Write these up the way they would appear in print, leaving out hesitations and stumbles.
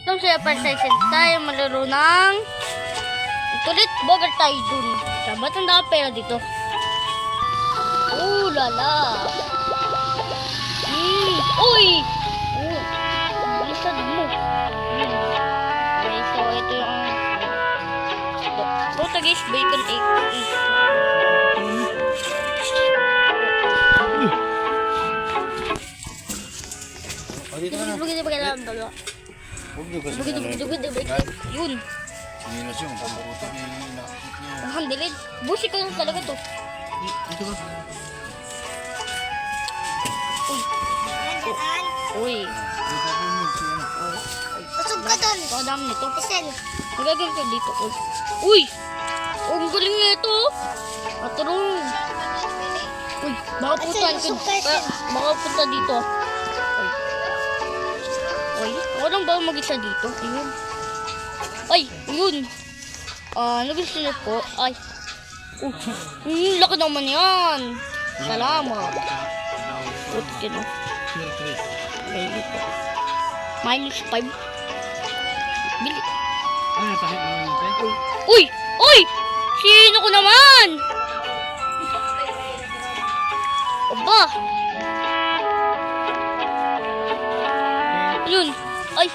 Nung siya pa-session tayo malaro ng tulit bogar tayo dun. Sabat ang dami pera dito. Oh lala. Uy! Bilisan mo. Okay, so ito yung Portuguese bacon egg. Dito ka na. Bugid ba kailangan dalawa? Huwag niyo kasi Bugid. Yun. Sinilas yung pagkukutok niya yung nakakit niya. Ang handilid. Busi ko talaga to. Dito ka. Uy. Dito ka mo. Pasok ka doon. Ito, dami nito. Isan. Magagawin ko dito. Uy! Ang galing nito. Maturong. Uy, baka punta dito. Uy, ako lang ba mag-isa dito? Ayun. Ay, yun. Ano gusto niyo po? Ay. Laki naman yan. Salamat. Puti no. Okay, dito. -5. Bili. Ano, tahit mo yung tayo? Uy! Uy! Sino ko naman? Aba! Yun. Ay!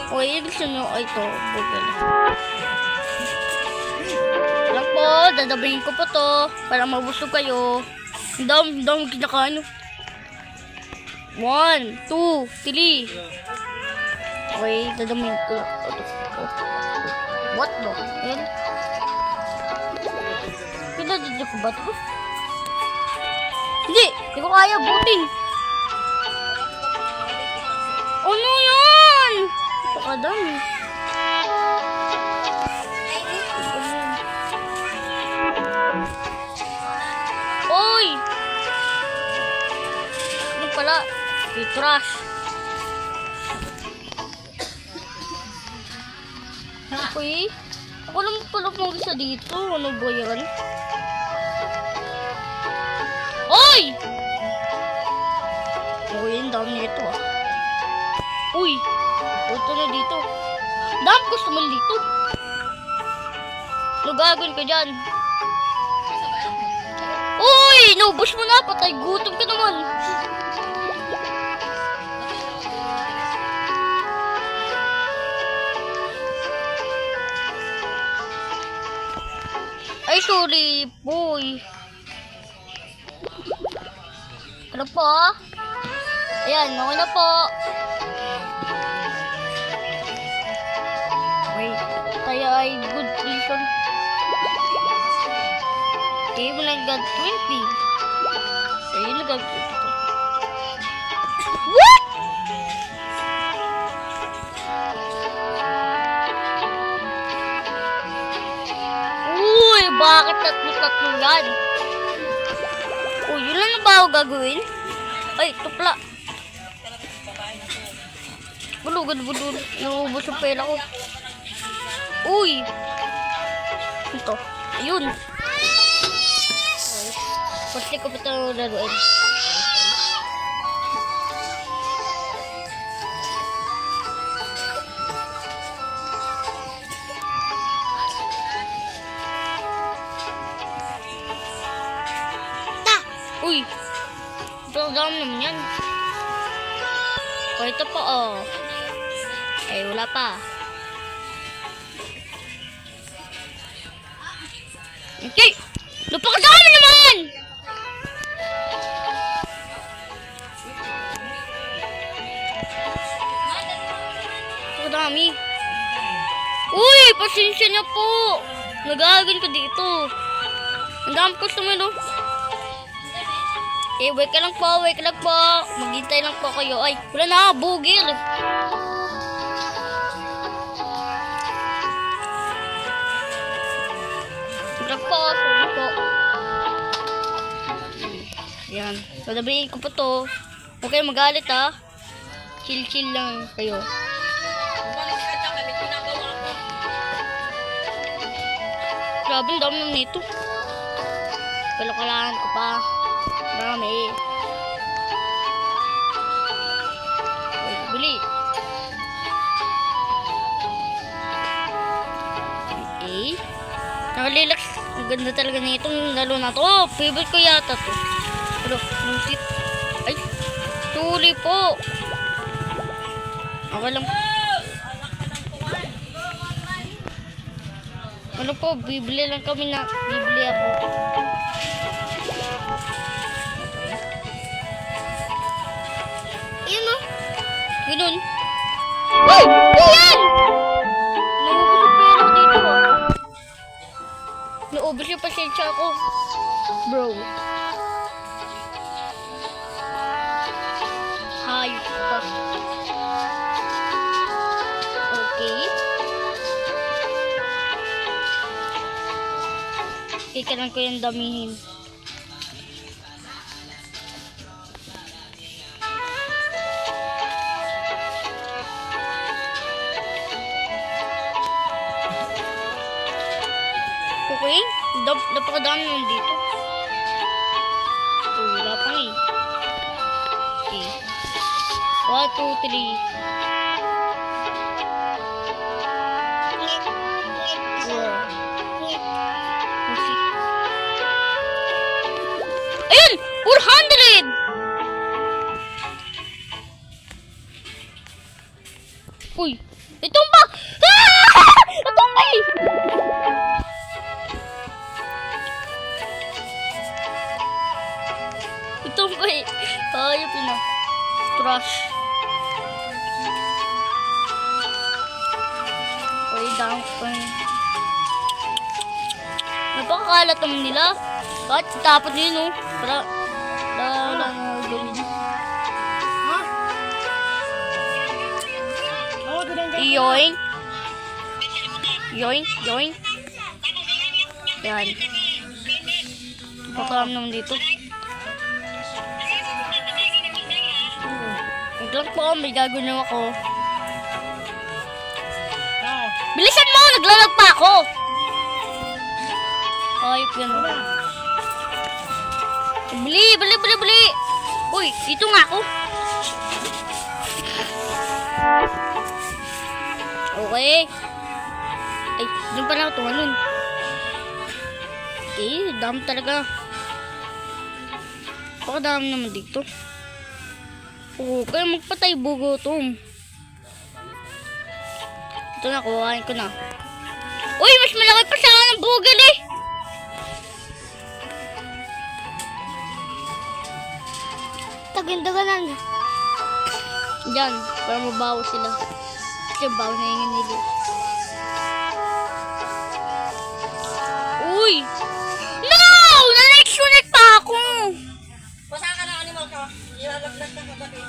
Okay, gusto nyo. Ay, ito. Google. Lang po, dadabayin ko po to para mabusog kayo. Ang dami kinakain. 1, 2, 3. Okay, dadabayin ko. What no? Yan. Pinadadyo ko ba ito? Hindi ko kaya butin. Ano yan? Pakadami. Oy! Ano pala? Trash. Uy, ako lang pala mag-isa dito. Ano ba yan? Oy! Uy, ang dami nito ah. Uy, ito na dito. Dami gusto mo dito. Ano gagawin ko dyan? Uy, naubos mo na. Patay, gutom ka naman. Ay, sorry, boy. Ano po? Ayan, okay na po. Wait, tayo ay good reason. Okay, mo lang got 20. Ayun, nag-20 ito. What? Uy, bakit tatlo yan? Uy, yun lang na ba ako gagawin? Ay, tupla. Bulugad. Naubos ang pera ko. Uy. Ito. Ayun. Pasti ko pa ito laruin. Uy. Ito dami naman yan. Ito po oh. Ay, wala pa. Okay. Napakadami naman! Napakadami. Uy, pasensya niyo po. Nagagan ko dito. Ang dami customer no. Eh, wait ka lang po. Maghintay lang po kayo. Ay, wala na, bugil. Sorry po. Yan. So, nabihin ko po to. Huwag kayo magalit ha. Chill lang kayo. Grabe, ang dami naman nito. Kalakalaan ko pa. Marami. Bili. Okay. Nakalilaks. Ang ganda talaga na itong lalo na to. Favorite ko yata to. Pero, muntik. Ay, tuloy po. Okay lang. Ano po, bibili lang kami na. Bibili ako. Ayan o. Ganun. Uy! Ayan! Naubos yung pasensya ako. Bro. Hayop pa. Okay. Kailangan ko yung damihin. Okay, napakadami nun dito. Oh, wala pa nga eh. Okay. 1, 2, 3. Ayun! 400! Uy! Itong pa! Ah! Itong pa eh! Itong pa eh! Ayop yun ah. Trash. Okay, down pa yun. Napakakalat naman nila. Bakit tapos nyo, no? Para gawin. Yoink. Yoink, yoink. Yan. Napakalam naman dito. Naglag po, may gagawin ako. Bilisan mo! Naglalag pa ako! Ayop yan. Bili! Bili! Bili! Bili! Uy! Dito nga ako! Okay. Ay, doon pala ako tumalun. Okay, dami talaga. Pakadami naman dito. Okay, magpatay bugutom. Ito na, kuhain ko na. Uy, mas malaki pa sa akin ng bugil eh. Tagindagan na. Diyan, para mabaho sila. Kasi baho na yung nila. Uy! No! Na-next unit pa ako! Basa ka ng animal ka. Ilalaglag ka kagabi.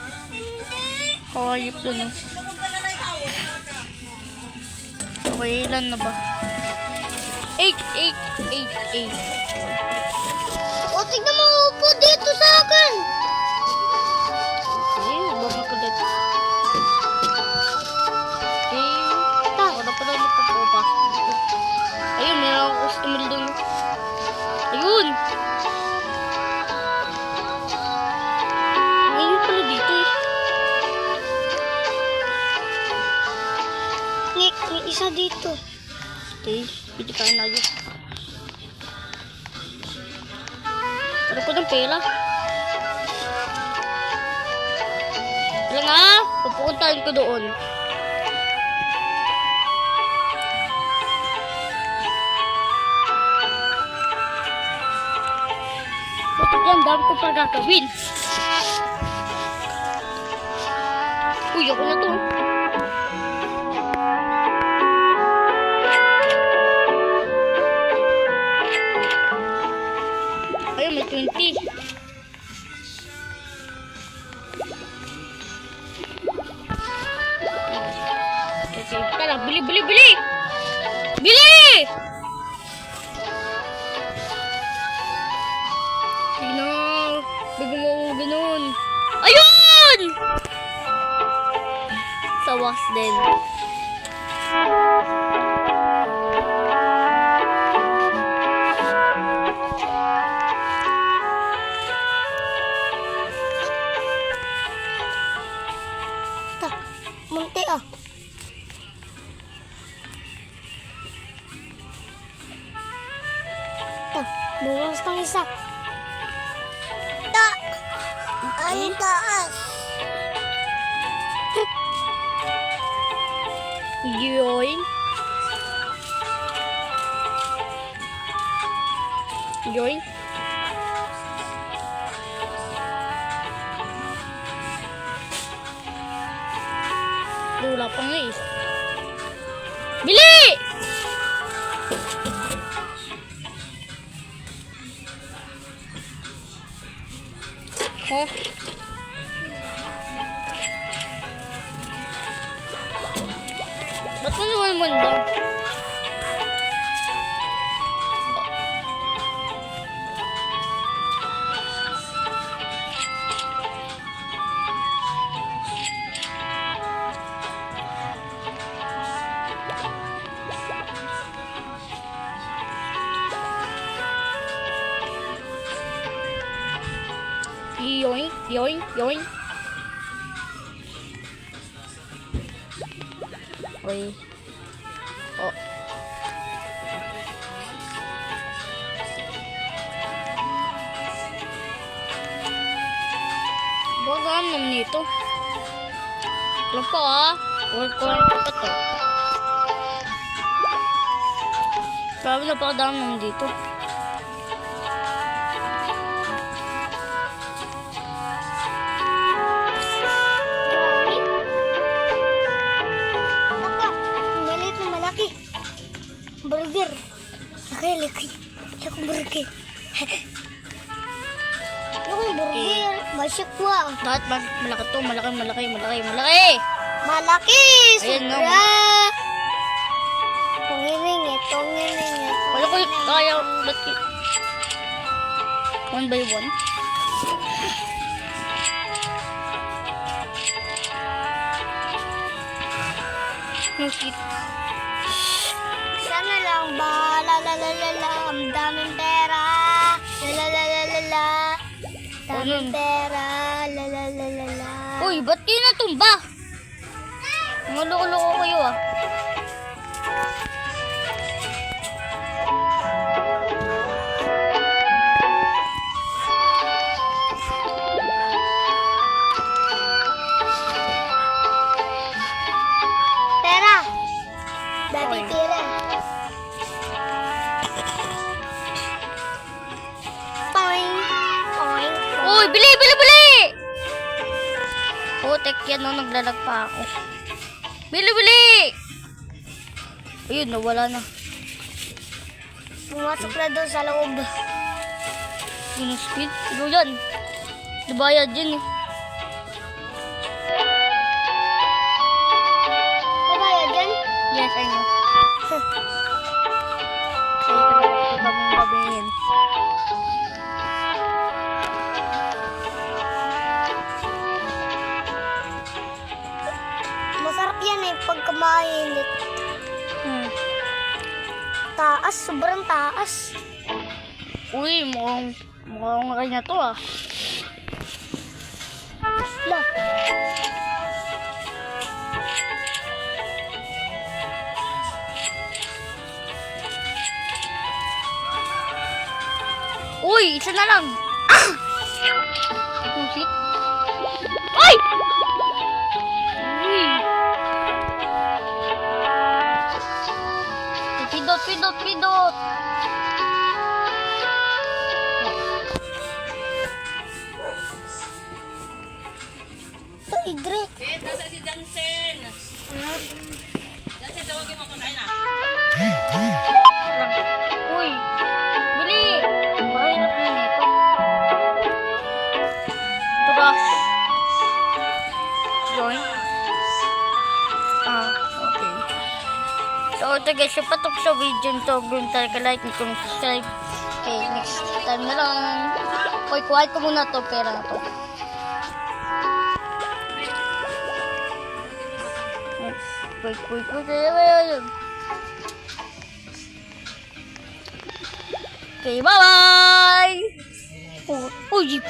Hayop dun ah. Okay, ilan na ba? 8, 8, 8, 8. O, tignan mo upo dito sa akin. Okay, bago ko dito. Okay, wala pa lang magpapupa. Ayun, meron ako customer dun. Ayun! Ayun pala dito eh. May isa dito. Okay, pili ka na yun. Pero ko ng pera. Wala nga, pupuntahan ko doon. Bakit yan, dami ko pa gagawin. Uy, ako na to. Ayun, may 20. Okay, tara, bili, bili, bili! Bili! Sino? Bigyan mo ganun. Ayun! Sawas din. Munti ah. Bukas pang isa. Ang taas. Yoing. Yoing. Wala pa nga eh. Bili! Oh. Ba't mo naman manda? Yoink, yoink, yoink. Oi. Oh. Bagaan naman nito. Alam po ah. Huwag ko lang pa to. Grabe na pa kadaan naman dito. Maliit na malaki. Burger. Laki. Laki burger. Laki burger. Masyakwa. Lahat malaki to. Malaki. Malaki. Ayan, no. Sobra. Tungingit. Wala ko kaya. Ba't one by one? No shit. Sana lang ba? La. Ang daming pera. La. Daming pera. La. Uy, ba't kayo natumba? Mga loko-loko kayo ah. Pera. Dati Oy. pera. Poing. Uy, bili! Putek yan no, naglalag pa ako. Bili! Ayun, nawala na. Pumasok na doon sa loob. Yun ang speed. Ito yan. Nabayad yun eh. Mabayad yan? Yes, I know. Ito na mong babayin. Masarap yan eh pagka mainit. Taas, sobrang taas. Uy, mukhang kanya to ah. La. Uy, isa na lang. Ah! Pusit. Ay! Uy! Pindot. Ito, Idre. Nasa si Jansen. Jansen, tawagin mo ko tayo na. Uy! Bili! Mahirap na nito. Trash. Join. Okay. So, ito guys, yung patok sa video nito. Kung talaga like nyo, kung subscribe. Okay, next time na lang. Uy, kuhain ko muna to pera na to. Wait. Okay, bye-bye! Oh, jeep.